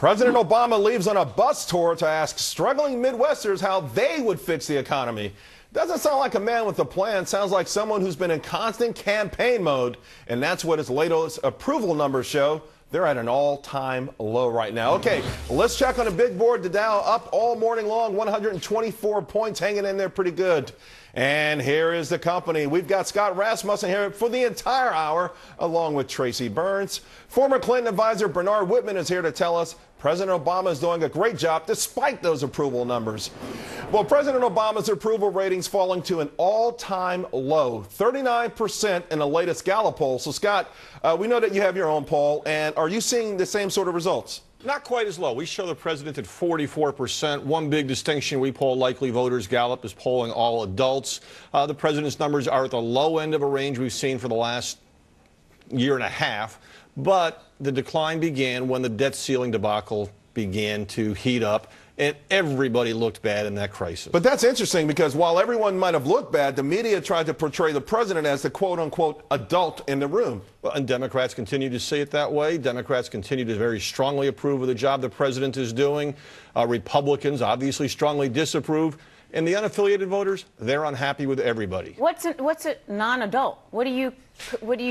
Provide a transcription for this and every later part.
President Obama leaves on a bus tour to ask struggling Midwesters how they would fix the economy. Doesn't sound like a man with a plan. Sounds like someone who's been in constant campaign mode. And that's what his latest approval numbers show. They're at an all-time low right now. Okay, let's check on the big board. The Dow up all morning long, 124 points, hanging in there pretty good. And here is the company. We've got Scott Rasmussen here for the entire hour, along with Tracy Burns. Former Clinton advisor Bernard Whitman is here to tell us President Obama is doing a great job despite those approval numbers. Well, President Obama's approval ratings falling to an all-time low, 39% in the latest Gallup poll. So, Scott, we know that you have your own poll, and are you seeing the same sort of results? Not quite as low. We show the president at 44%. One big distinction, we poll likely voters. Gallup is polling all adults. The president's numbers are at the low end of a range we've seen for the last year and a half. But the decline began when the debt ceiling debacle began to heat up, and everybody looked bad in that crisis. But that's interesting because while everyone might have looked bad, the media tried to portray the president as the quote-unquote adult in the room. Well, and Democrats continue to see it that way. Democrats continue to very strongly approve of the job the president is doing. Republicans obviously strongly disapprove. And the unaffiliated voters, they're unhappy with everybody. What's a non-adult? What do you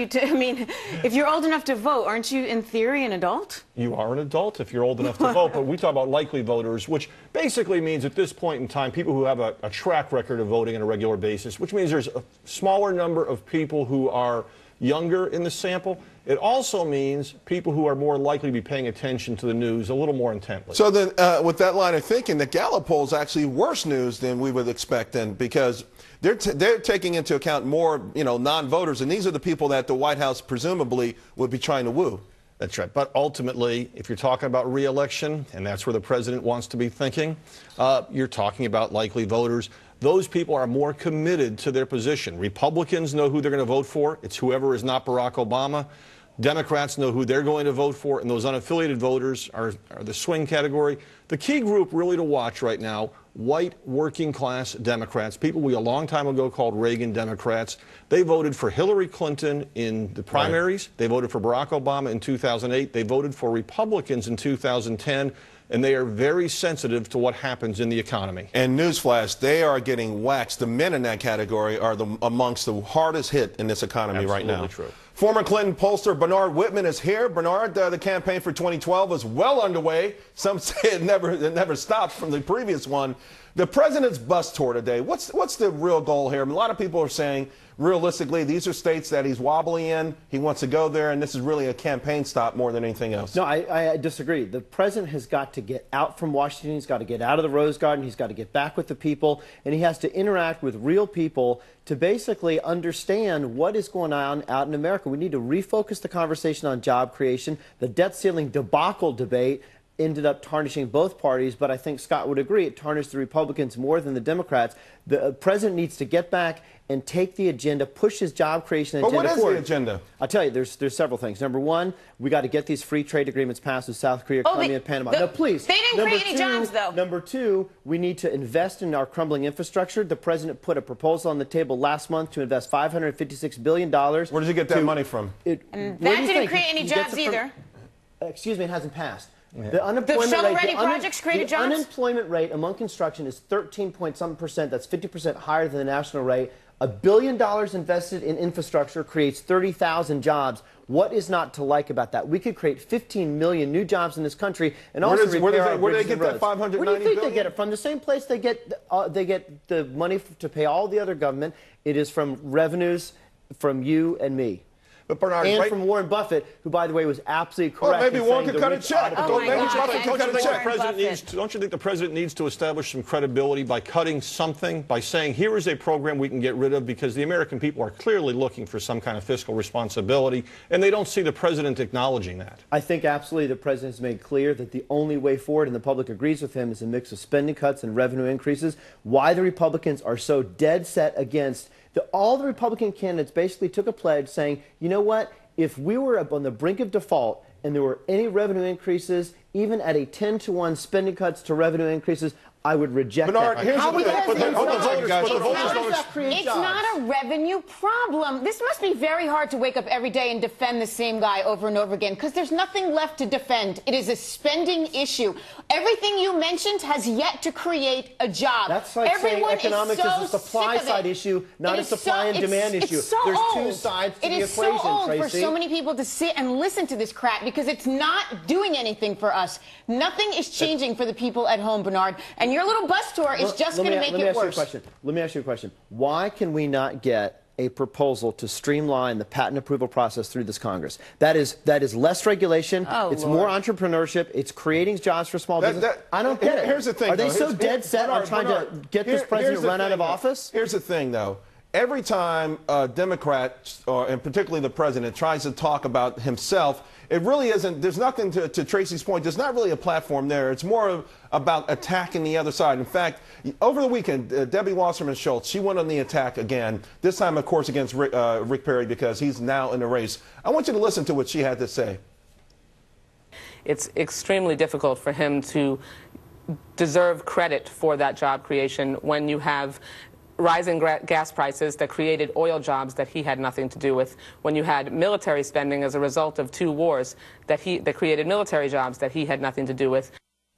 do? I mean, if you're old enough to vote, aren't you in theory an adult? You are an adult if you're old enough to vote, but we talk about likely voters, which basically means at this point in time, people who have a track record of voting on a regular basis, which means there's a smaller number of people who are younger in the sample. It also means people who are more likely to be paying attention to the news a little more intently. So then, with that line of thinking, the Gallup poll is actually worse news than we would expect then, because they're taking into account more, non-voters, and these are the people that the White House presumably would be trying to woo. That's right. But ultimately, if you're talking about re-election, and that's where the president wants to be thinking, you're talking about likely voters. Those people are more committed to their position. Republicans know who they're going to vote for. It's whoever is not Barack Obama. Democrats know who they're going to vote for, and those unaffiliated voters are the swing category. The key group really to watch right now, white working-class Democrats, people we a long time ago called Reagan Democrats. They voted for Hillary Clinton in the primaries. Right. They voted for Barack Obama in 2008. They voted for Republicans in 2010. And they are very sensitive to what happens in the economy. And newsflash, they are getting waxed. The men in that category are amongst the hardest hit in this economy right now. True. Former Clinton pollster Bernard Whitman is here. Bernard, the campaign for 2012 is well underway. Some say it never stopped from the previous one. The president's bus tour today, what's the real goal here? I mean, a lot of people are saying, realistically, these are states that he's wobbly in. He wants to go there, and this is really a campaign stop more than anything else. No, I disagree. The president has got to get out from Washington. He's got to get out of the Rose Garden. He's got to get back with the people, and he has to interact with real people to basically understand what is going on out in America. We need to refocus the conversation on job creation. The debt ceiling debacle debate ended up tarnishing both parties, but I think Scott would agree it tarnished the Republicans more than the Democrats. The president needs to get back and take the agenda, push his job creation agenda forward. But what is the agenda? I'll tell you, there's several things. Number one, we got to get these free trade agreements passed with South Korea, Colombia, and Panama. No, please. They didn't create any jobs, though. Number two, we need to invest in our crumbling infrastructure. The president put a proposal on the table last month to invest $556 billion. Where did you get that money from? That didn't create any jobs either. Excuse me, it hasn't passed. Yeah. The unemployment shovel-ready projects created jobs? The unemployment rate among construction is 13-point-something%. That's 50% higher than the national rate. $1 billion invested in infrastructure creates 30,000 jobs. What is not to like about that? We could create 15 million new jobs in this country and also repair our bridges and roads. Where do they get that $590 Where do you think they get it from? The same place they get the money to pay all the other government. It is from revenues from you and me. But Bernard, and from Warren Buffett, who, by the way, was absolutely correct. Well, maybe Warren could cut a check. Don't you think the president needs to establish some credibility by cutting something, by saying, here is a program we can get rid of, because the American people are clearly looking for some kind of fiscal responsibility, and they don't see the president acknowledging that? I think absolutely the president has made clear that the only way forward, and the public agrees with him, is a mix of spending cuts and revenue increases. Why the Republicans are so dead set against all the Republican candidates basically took a pledge saying, you know what, if we were on the brink of default and there were any revenue increases, even at a 10-to-1 spending cuts to revenue increases, I would reject Bernard, that. here's How the would thing. that But create hold on, jobs? hold on, guys. How Hold on. does that create It's jobs? not a revenue problem. This must be very hard to wake up every day and defend the same guy over and over again, because there's nothing left to defend. It is a spending issue. Everything you mentioned has yet to create a job. That's like Everyone saying economics is so a supply sick of side it. issue, not It a is supply and demand issue. It's so There's old. two sides to it the is equation, so old Tracy. for so many people to sit and listen to this crap, because it's not doing anything for us. Nothing is changing for the people at home, Bernard. And your little bus tour is just going to make it worse. Let me ask you a question. Why can we not get a proposal to streamline the patent approval process through this Congress? That is less regulation. It's Lord. more entrepreneurship. It's creating jobs for small business. I don't get it. Here's the thing. Are they though. so dead set on trying to get this president run out of office? Here's the thing, though. Every time Democrats, and particularly the president, tries to talk about himself, it really isn't. There's nothing to Tracy's point. There's not really a platform there. It's more about attacking the other side. In fact, over the weekend, Debbie Wasserman Schultz, she went on the attack again. This time, of course, against Rick Perry, because he's now in the race. I want you to listen to what she had to say. It's extremely difficult for him to deserve credit for that job creation when you have rising gas prices that created oil jobs that he had nothing to do with, when you had military spending as a result of 2 wars that created military jobs that he had nothing to do with.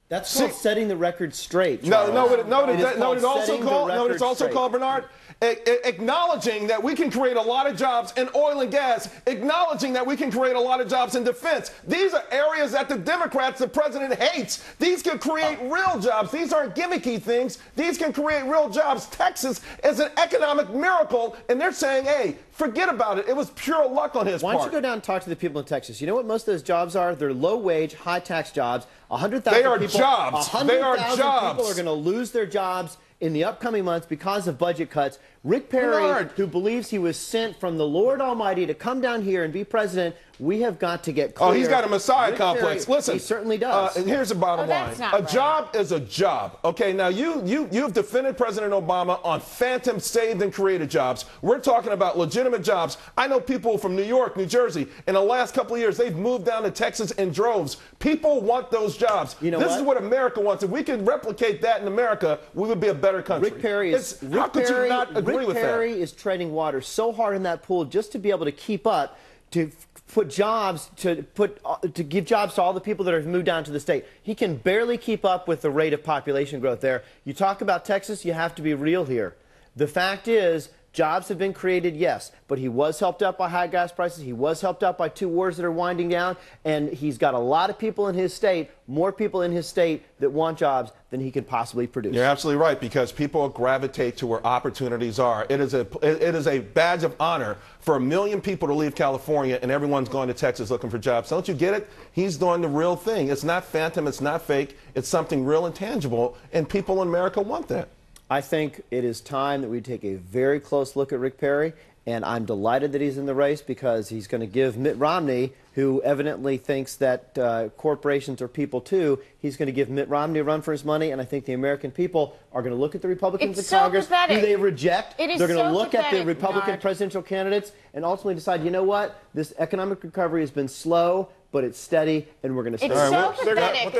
That's called setting the record straight. No, Charles. it's also called, Bernard, acknowledging that we can create a lot of jobs in oil and gas, acknowledging that we can create a lot of jobs in defense. These are areas that the Democrats, the president, hates. These can create real jobs. These aren't gimmicky things. These can create real jobs. Texas is an economic miracle, and they're saying, hey, forget about it. It was pure luck on his part. Why don't you go down and talk to the people in Texas? You know what most of those jobs are? They're low-wage, high-tax jobs. 100,000 They are people, jobs. They are 100,000 jobs. people are going to lose their jobs in the upcoming months because of budget cuts. Rick Perry, Bernard, who believes he was sent from the Lord Almighty to come down here and be president, we have got to get clear. Oh, he's got a Messiah Rick complex. Perry, Listen, he certainly does. And here's the bottom line: that's not a right. job is a job. Okay, now you've defended President Obama on phantom saved and created jobs. We're talking about legitimate jobs. I know people from New York, New Jersey. In the last couple of years, they've moved down to Texas in droves. People want those jobs. You know this is what America wants. If we could replicate that in America, we would be a better country. Rick Perry is. How could you not agree with that? Rick Perry is treading water so hard in that pool just to be able to keep up, to put jobs, to give jobs to all the people that have moved down to the state. He can barely keep up with the rate of population growth there. You talk about Texas, you have to be real here. The fact is, jobs have been created, yes, but he was helped out by high gas prices. He was helped out by 2 wars that are winding down, and he's got a lot of people in his state, more people in his state that want jobs than he could possibly produce. You're absolutely right, because people gravitate to where opportunities are. It is a badge of honor for 1 million people to leave California and everyone's going to Texas looking for jobs. Don't you get it? He's doing the real thing. It's not phantom. It's not fake. It's something real and tangible, and people in America want that. I think it is time that we take a very close look at Rick Perry, and I'm delighted that he's in the race because he's going to give Mitt Romney, who evidently thinks that corporations are people too, he's going to give Mitt Romney a run for his money, and I think the American people are going to look at the Republicans in Congress, who they reject. They're going to look at the Republican presidential candidates and ultimately decide, you know what, this economic recovery has been slow, but it's steady, and we're going to stay. It's so pathetic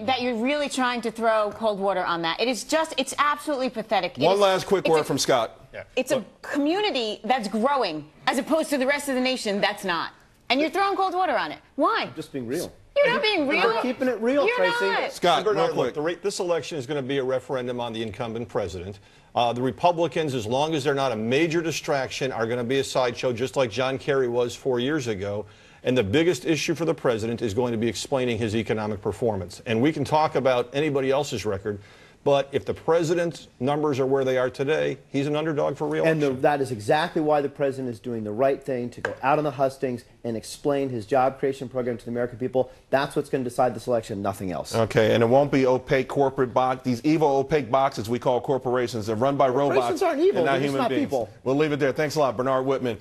that you're really trying to throw cold water on that. It is just, it's absolutely pathetic. One last quick word from Scott. Yeah. It's a community that's growing, as opposed to the rest of the nation that's not. And you're throwing cold water on it. Why? I'm just being real. You're not being real. We're keeping it real, You're Tracy. not. Scott, Bernard, real quick. look, this election is going to be a referendum on the incumbent president. The Republicans, as long as they're not a major distraction, are going to be a sideshow, just like John Kerry was 4 years ago. And the biggest issue for the president is going to be explaining his economic performance. And we can talk about anybody else's record, but if the president's numbers are where they are today, he's an underdog for re-election. And that is exactly why the president is doing the right thing, to go out on the hustings and explain his job creation program to the American people. That's what's going to decide this election, nothing else. Okay, and it won't be opaque corporate box, these evil opaque boxes we call corporations. They're run by robots. Corporations aren't evil, and not they're just human not beings. people. We'll leave it there. Thanks a lot, Bernard Whitman.